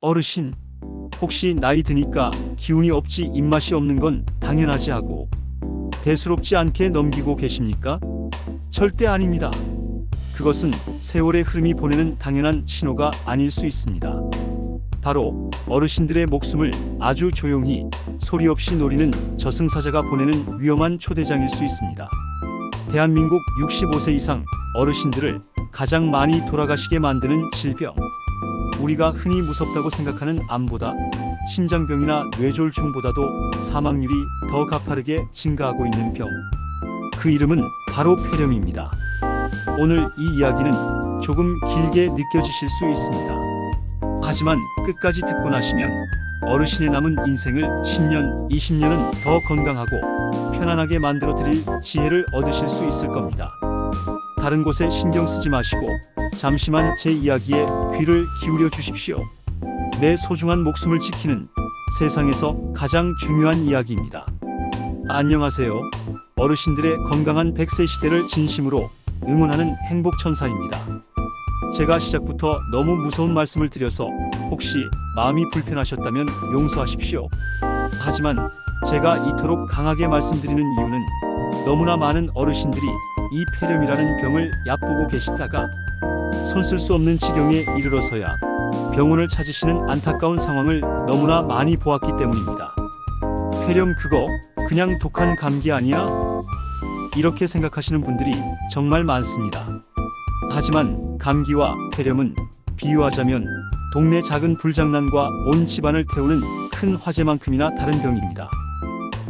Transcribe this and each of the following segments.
어르신, 혹시 나이 드니까 기운이 없지 입맛이 없는 건 당연하지 하고 대수롭지 않게 넘기고 계십니까? 절대 아닙니다. 그것은 세월의 흐름이 보내는 당연한 신호가 아닐 수 있습니다. 바로 어르신들의 목숨을 아주 조용히 소리 없이 노리는 저승사자가 보내는 위험한 초대장일 수 있습니다. 대한민국 65세 이상 어르신들을 가장 많이 돌아가시게 만드는 질병, 우리가 흔히 무섭다고 생각하는 암보다 심장병이나 뇌졸중보다도 사망률이 더 가파르게 증가하고 있는 병, 그 이름은 바로 폐렴입니다. 오늘 이 이야기는 조금 길게 느껴지실 수 있습니다. 하지만 끝까지 듣고 나시면 어르신의 남은 인생을 10년, 20년은 더 건강하고 편안하게 만들어 드릴 지혜를 얻으실 수 있을 겁니다. 다른 곳에 신경 쓰지 마시고 잠시만 제 이야기에 귀를 기울여 주십시오. 내 소중한 목숨을 지키는 세상에서 가장 중요한 이야기입니다. 안녕하세요. 어르신들의 건강한 100세 시대를 진심으로 응원하는 행복천사입니다. 제가 시작부터 너무 무서운 말씀을 드려서 혹시 마음이 불편하셨다면 용서하십시오. 하지만 제가 이토록 강하게 말씀드리는 이유는 너무나 많은 어르신들이 이 폐렴이라는 병을 얕보고 계시다가 손 쓸 수 없는 지경에 이르러서야 병원을 찾으시는 안타까운 상황을 너무나 많이 보았기 때문입니다. 폐렴 그거 그냥 독한 감기 아니야? 이렇게 생각하시는 분들이 정말 많습니다. 하지만 감기와 폐렴은 비유하자면 동네 작은 불장난과 온 집안을 태우는 큰 화재만큼이나 다른 병입니다.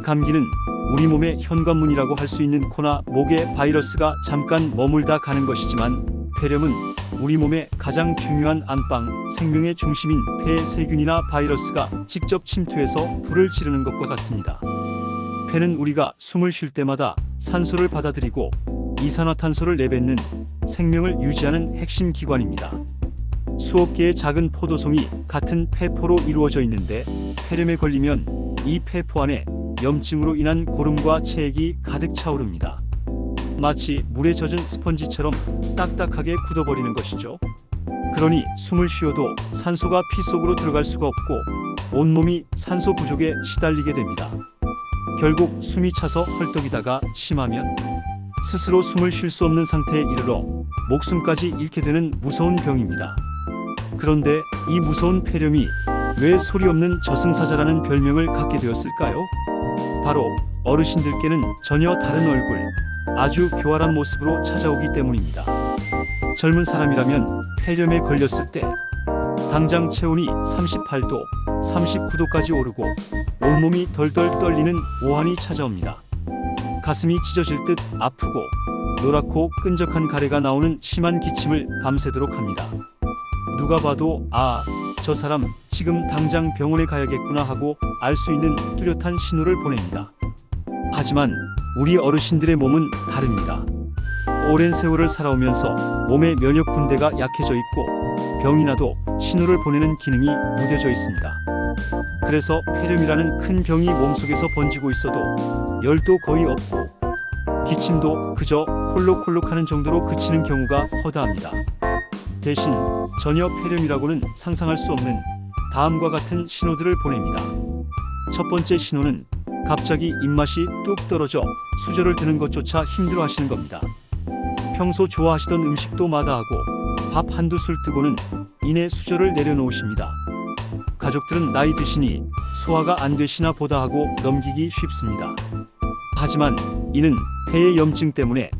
감기는 우리 몸의 현관문이라고 할 수 있는 코나 목에 바이러스가 잠깐 머물다 가는 것이지만 폐렴은 우리 몸의 가장 중요한 안방, 생명의 중심인 폐에 세균이나 바이러스가 직접 침투해서 불을 지르는 것과 같습니다. 폐는 우리가 숨을 쉴 때마다 산소를 받아들이고 이산화탄소를 내뱉는 생명을 유지하는 핵심 기관입니다. 수억 개의 작은 포도송이 같은 폐포로 이루어져 있는데 폐렴에 걸리면 이 폐포 안에 염증으로 인한 고름과 체액이 가득 차오릅니다. 마치 물에 젖은 스펀지처럼 딱딱하게 굳어버리는 것이죠. 그러니 숨을 쉬어도 산소가 피 속으로 들어갈 수가 없고 온몸이 산소 부족에 시달리게 됩니다. 결국 숨이 차서 헐떡이다가 심하면 스스로 숨을 쉴 수 없는 상태에 이르러 목숨까지 잃게 되는 무서운 병입니다. 그런데 이 무서운 폐렴이 왜 소리 없는 저승사자라는 별명을 갖게 되었을까요? 바로 어르신들께는 전혀 다른 얼굴, 아주 교활한 모습으로 찾아오기 때문입니다. 젊은 사람이라면 폐렴에 걸렸을 때 당장 체온이 38도, 39도까지 오르고 온몸이 덜덜 떨리는 오한이 찾아옵니다. 가슴이 찢어질 듯 아프고 노랗고 끈적한 가래가 나오는 심한 기침을 밤새도록 합니다. 누가 봐도 아, 저 사람 지금 당장 병원에 가야겠구나 하고 알 수 있는 뚜렷한 신호를 보냅니다. 하지만 우리 어르신들의 몸은 다릅니다. 오랜 세월을 살아오면서 몸의 면역 군대가 약해져 있고 병이 나도 신호를 보내는 기능이 무뎌져 있습니다. 그래서 폐렴이라는 큰 병이 몸속에서 번지고 있어도 열도 거의 없고 기침도 그저 콜록콜록하는 정도로 그치는 경우가 허다합니다. 대신 전혀 폐렴이라고는 상상할 수 없는 다음과 같은 신호들을 보냅니다. 첫 번째 신호는 갑자기 입맛이 뚝 떨어져 수저를 드는 것조차 힘들어 하시는 겁니다. 평소 좋아하시던 음식도 마다하고 밥 한두 술 뜨고는 이내 수저를 내려놓으십니다. 가족들은 나이 드시니 소화가 안 되시나 보다 하고 넘기기 쉽습니다. 하지만 이는 폐의 염증 때문에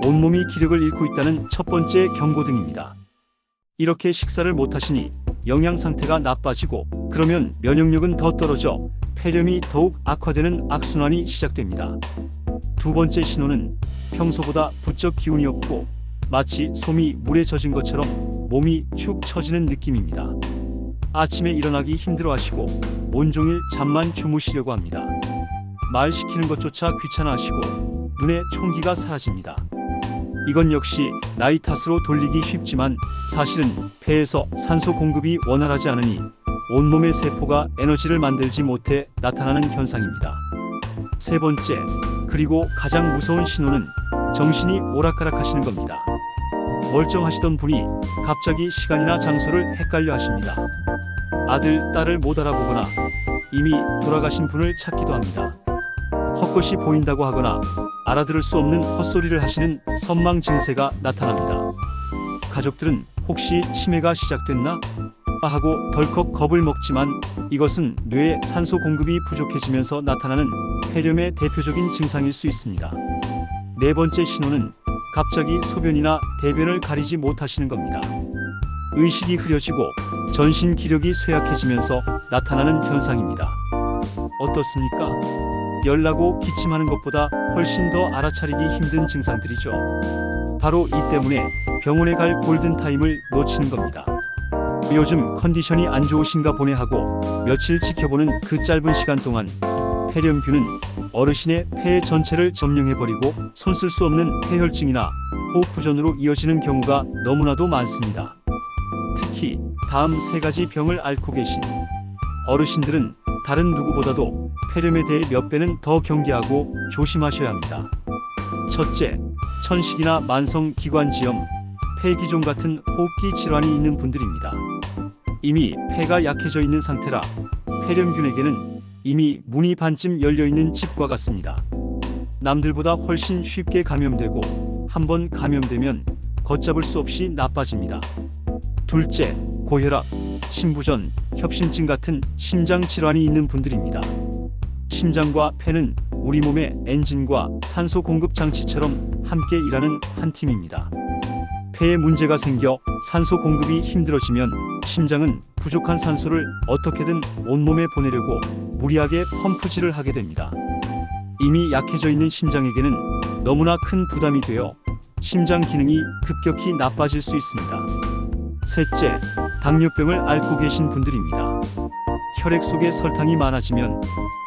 온몸이 기력을 잃고 있다는 첫 번째 경고등입니다. 이렇게 식사를 못하시니 영양 상태가 나빠지고 그러면 면역력은 더 떨어져 폐렴이 더욱 악화되는 악순환이 시작됩니다. 두 번째 신호는 평소보다 부쩍 기운이 없고 마치 솜이 물에 젖은 것처럼 몸이 축 처지는 느낌입니다. 아침에 일어나기 힘들어하시고 온종일 잠만 주무시려고 합니다. 말 시키는 것조차 귀찮아하시고 눈에 총기가 사라집니다. 이건 역시 나이 탓으로 돌리기 쉽지만 사실은 폐에서 산소 공급이 원활하지 않으니 온몸의 세포가 에너지를 만들지 못해 나타나는 현상입니다. 세 번째, 그리고 가장 무서운 신호는 정신이 오락가락하시는 겁니다. 멀쩡하시던 분이 갑자기 시간이나 장소를 헷갈려 하십니다. 아들, 딸을 못 알아보거나 이미 돌아가신 분을 찾기도 합니다. 헛것이 보인다고 하거나 알아들을 수 없는 헛소리를 하시는 선망 증세가 나타납니다. 가족들은 혹시 치매가 시작됐나 하고 덜컥 겁을 먹지만 이것은 뇌의 산소 공급이 부족해지면서 나타나는 폐렴의 대표적인 증상일 수 있습니다. 네 번째 신호는 갑자기 소변이나 대변을 가리지 못하시는 겁니다. 의식이 흐려지고 전신 기력이 쇠약해지면서 나타나는 현상입니다. 어떻습니까? 열나고 기침하는 것보다 훨씬 더 알아차리기 힘든 증상들이죠. 바로 이 때문에 병원에 갈 골든타임을 놓치는 겁니다. 요즘 컨디션이 안 좋으신가 보네 하고 며칠 지켜보는 그 짧은 시간 동안 폐렴균은 어르신의 폐 전체를 점령해버리고 손쓸 수 없는 폐혈증이나 호흡부전으로 이어지는 경우가 너무나도 많습니다. 특히 다음 세 가지 병을 앓고 계신 어르신들은 다른 누구보다도 폐렴에 대해 몇 배는 더 경계하고 조심하셔야 합니다. 첫째, 천식이나 만성기관지염, 폐기종 같은 호흡기 질환이 있는 분들입니다. 이미 폐가 약해져 있는 상태라 폐렴균에게는 이미 문이 반쯤 열려있는 집과 같습니다. 남들보다 훨씬 쉽게 감염되고 한번 감염되면 걷잡을 수 없이 나빠집니다. 둘째, 고혈압, 심부전, 협심증 같은 심장 질환이 있는 분들입니다. 심장과 폐는 우리 몸의 엔진과 산소 공급 장치처럼 함께 일하는 한 팀입니다. 폐에 문제가 생겨 산소 공급이 힘들어지면 심장은 부족한 산소를 어떻게든 온몸에 보내려고 무리하게 펌프질을 하게 됩니다. 이미 약해져 있는 심장에게는 너무나 큰 부담이 되어 심장 기능이 급격히 나빠질 수 있습니다. 셋째, 당뇨병을 앓고 계신 분들입니다. 혈액 속에 설탕이 많아지면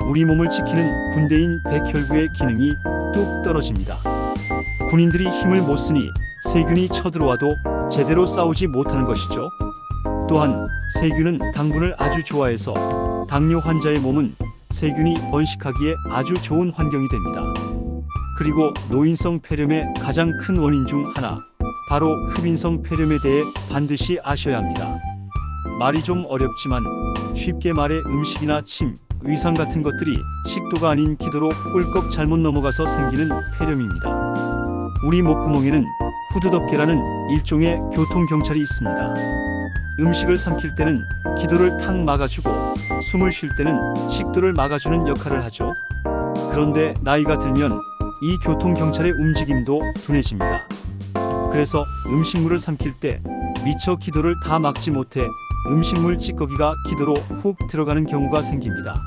우리 몸을 지키는 군대인 백혈구의 기능이 뚝 떨어집니다. 군인들이 힘을 못 쓰니 세균이 쳐들어와도 제대로 싸우지 못하는 것이죠. 또한 세균은 당분을 아주 좋아해서 당뇨 환자의 몸은 세균이 번식하기에 아주 좋은 환경이 됩니다. 그리고 노인성 폐렴의 가장 큰 원인 중 하나, 바로 흡인성 폐렴에 대해 반드시 아셔야 합니다. 말이 좀 어렵지만 쉽게 말해 음식이나 침, 위상 같은 것들이 식도가 아닌 기도로 꿀꺽 잘못 넘어가서 생기는 폐렴입니다. 우리 목구멍에는 후두덮개라는 일종의 교통경찰이 있습니다. 음식을 삼킬 때는 기도를 탁 막아주고 숨을 쉴 때는 식도를 막아주는 역할을 하죠. 그런데 나이가 들면 이 교통경찰의 움직임도 둔해집니다. 그래서 음식물을 삼킬 때 미처 기도를 다 막지 못해 음식물 찌꺼기가 기도로 훅 들어가는 경우가 생깁니다.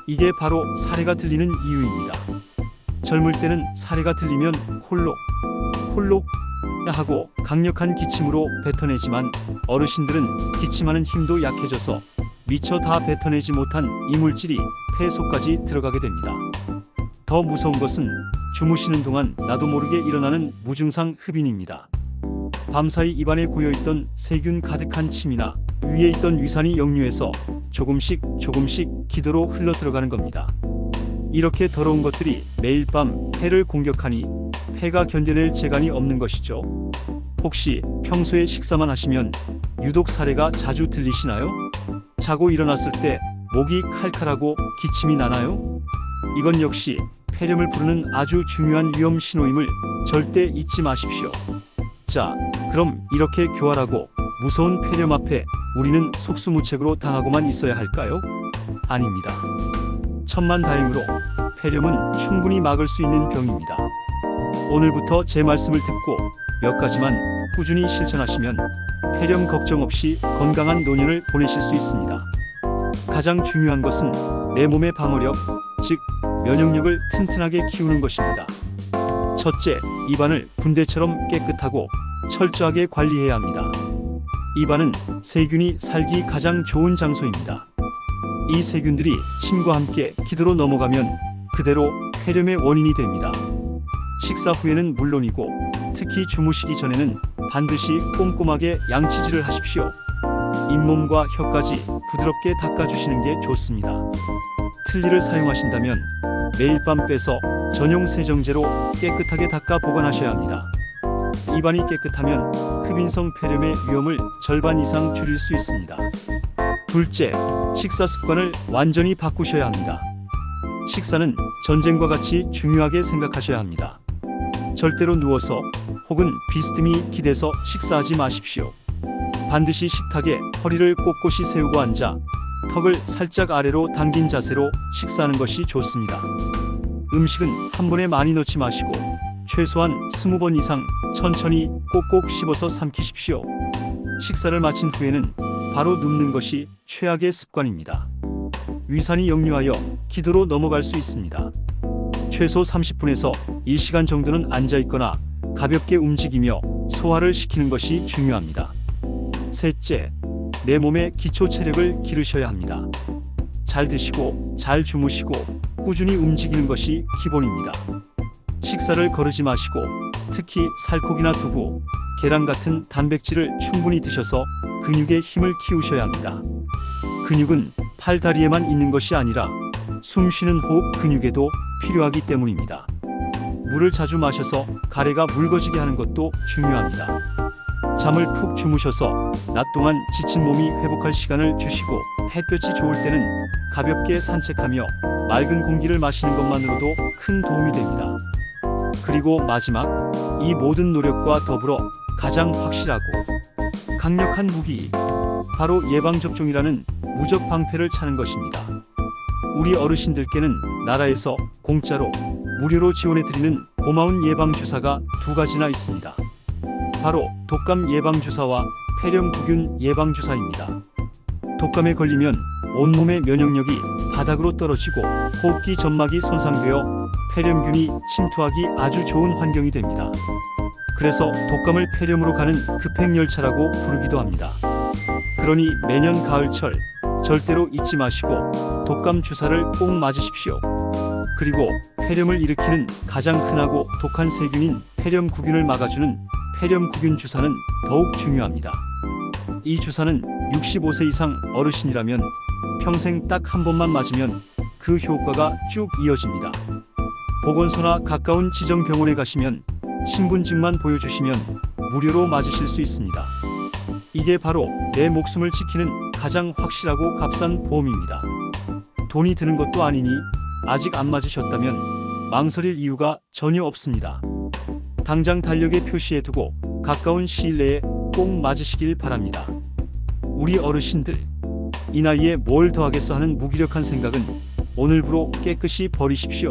이게 바로 사례가 들리는 이유입니다. 젊을 때는 사례가 들리면 홀록 하고 강력한 기침으로 뱉어내지만 어르신들은 기침하는 힘도 약해져서 미처 다 뱉어내지 못한 이물질이 폐 속까지 들어가게 됩니다. 더 무서운 것은 주무시는 동안 나도 모르게 일어나는 무증상 흡인입니다. 밤사이 입안에 고여있던 세균 가득한 침이나 위에 있던 위산이 역류해서 조금씩 기도로 흘러 들어가는 겁니다. 이렇게 더러운 것들이 매일 밤 폐를 공격하니 폐가 견뎌낼 재간이 없는 것이죠. 혹시 평소에 식사만 하시면 유독 사례가 자주 들리시나요? 자고 일어났을 때 목이 칼칼하고 기침이 나나요? 이건 역시 폐렴을 부르는 아주 중요한 위험 신호임을 절대 잊지 마십시오. 자, 그럼 이렇게 교활하고 무서운 폐렴 앞에 우리는 속수무책으로 당하고만 있어야 할까요? 아닙니다. 천만다행으로 폐렴은 충분히 막을 수 있는 병입니다. 오늘부터 제 말씀을 듣고 몇 가지만 꾸준히 실천하시면 폐렴 걱정 없이 건강한 노년을 보내실 수 있습니다. 가장 중요한 것은 내 몸의 방어력, 즉 면역력을 튼튼하게 키우는 것입니다. 첫째, 입안을 군대처럼 깨끗하고 철저하게 관리해야 합니다. 입안은 세균이 살기 가장 좋은 장소입니다. 이 세균들이 침과 함께 기도로 넘어가면 그대로 폐렴의 원인이 됩니다. 식사 후에는 물론이고 특히 주무시기 전에는 반드시 꼼꼼하게 양치질을 하십시오. 잇몸과 혀까지 부드럽게 닦아주시는 게 좋습니다. 틀니를 사용하신다면 매일 밤 빼서 전용 세정제로 깨끗하게 닦아 보관하셔야 합니다. 입안이 깨끗하면 흡인성 폐렴의 위험을 절반 이상 줄일 수 있습니다. 둘째, 식사 습관을 완전히 바꾸셔야 합니다. 식사는 전쟁과 같이 중요하게 생각하셔야 합니다. 절대로 누워서 혹은 비스듬히 기대서 식사하지 마십시오. 반드시 식탁에 허리를 꼿꼿이 세우고 앉아 턱을 살짝 아래로 당긴 자세로 식사하는 것이 좋습니다. 음식은 한 번에 많이 넣지 마시고 최소한 20번 이상 천천히 꼭꼭 씹어서 삼키십시오. 식사를 마친 후에는 바로 눕는 것이 최악의 습관입니다. 위산이 역류하여 기도로 넘어갈 수 있습니다. 최소 30분에서 1시간 정도는 앉아 있거나 가볍게 움직이며 소화를 시키는 것이 중요합니다. 셋째, 내 몸의 기초 체력을 기르셔야 합니다. 잘 드시고 잘 주무시고 꾸준히 움직이는 것이 기본입니다. 식사를 거르지 마시고 특히 살코기나 두부, 계란 같은 단백질을 충분히 드셔서 근육의 힘을 키우셔야 합니다. 근육은 팔, 다리에만 있는 것이 아니라 숨 쉬는 호흡 근육에도 필요하기 때문입니다. 물을 자주 마셔서 가래가 묽어지게 하는 것도 중요합니다. 잠을 푹 주무셔서 낮 동안 지친 몸이 회복할 시간을 주시고 햇볕이 좋을 때는 가볍게 산책하며 맑은 공기를 마시는 것만으로도 큰 도움이 됩니다. 그리고 마지막, 이 모든 노력과 더불어 가장 확실하고 강력한 무기, 바로 예방접종이라는 무적 방패를 차는 것입니다. 우리 어르신들께는 나라에서 공짜로 무료로 지원해드리는 고마운 예방주사가 두 가지나 있습니다. 바로 독감 예방주사와 폐렴구균 예방주사입니다. 독감에 걸리면 온몸의 면역력이 바닥으로 떨어지고 호흡기 점막이 손상되어 폐렴균이 침투하기 아주 좋은 환경이 됩니다. 그래서 독감을 폐렴으로 가는 급행열차라고 부르기도 합니다. 그러니 매년 가을철 절대로 잊지 마시고 독감 주사를 꼭 맞으십시오. 그리고 폐렴을 일으키는 가장 흔하고 독한 세균인 폐렴구균을 막아주는 폐렴구균 주사는 더욱 중요합니다. 이 주사는 65세 이상 어르신이라면 평생 딱 한 번만 맞으면 그 효과가 쭉 이어집니다. 보건소나 가까운 지정병원에 가시면 신분증만 보여주시면 무료로 맞으실 수 있습니다. 이게 바로 내 목숨을 지키는 가장 확실하고 값싼 보험입니다. 돈이 드는 것도 아니니 아직 안 맞으셨다면 망설일 이유가 전혀 없습니다. 당장 달력에 표시해두고 가까운 시일 내에 꼭 맞으시길 바랍니다. 우리 어르신들, 이 나이에 뭘 더 하겠어 하는 무기력한 생각은 오늘부로 깨끗이 버리십시오.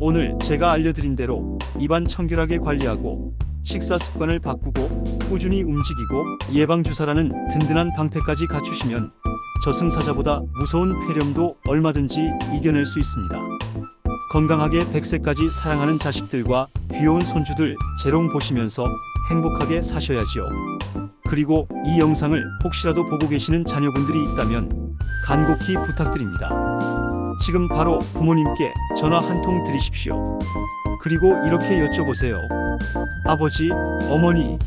오늘 제가 알려드린 대로 입안 청결하게 관리하고 식사 습관을 바꾸고 꾸준히 움직이고 예방주사라는 든든한 방패까지 갖추시면 저승사자보다 무서운 폐렴도 얼마든지 이겨낼 수 있습니다. 건강하게 100세까지 사랑하는 자식들과 귀여운 손주들 재롱 보시면서 행복하게 사셔야지요. 그리고 이 영상을 혹시라도 보고 계시는 자녀분들이 있다면 간곡히 부탁드립니다. 지금 바로 부모님께 전화 한 통 드리십시오. 그리고 이렇게 여쭤보세요. 아버지, 어머니,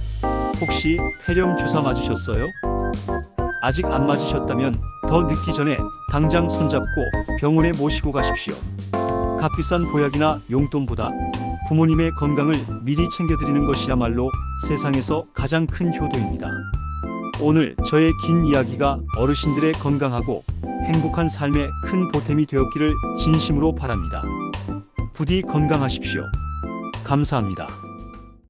혹시 폐렴 주사 맞으셨어요? 아직 안 맞으셨다면 더 늦기 전에 당장 손잡고 병원에 모시고 가십시오. 값비싼 보약이나 용돈보다 부모님의 건강을 미리 챙겨드리는 것이야말로 세상에서 가장 큰 효도입니다. 오늘 저의 긴 이야기가 어르신들의 건강하고 행복한 삶에 큰 보탬이 되었기를 진심으로 바랍니다. 부디 건강하십시오. 감사합니다.